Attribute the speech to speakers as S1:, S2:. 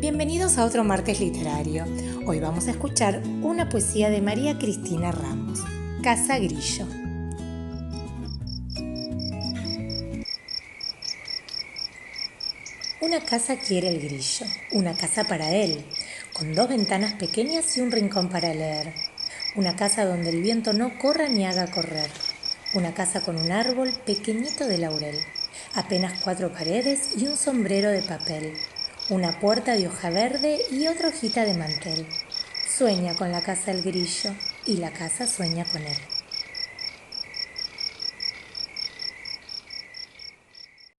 S1: Bienvenidos a otro martes literario. Hoy vamos a escuchar una poesía de María Cristina Ramos, Casa Grillo. Una casa quiere el grillo, una casa para él, con 2 ventanas pequeñas y un rincón para leer. Una casa donde el viento no corra ni haga correr. Una casa con un árbol pequeñito de laurel, apenas 4 paredes y un sombrero de papel. Una puerta de hoja verde y otra hojita de mantel. Sueña con la casa el grillo y la casa sueña con él.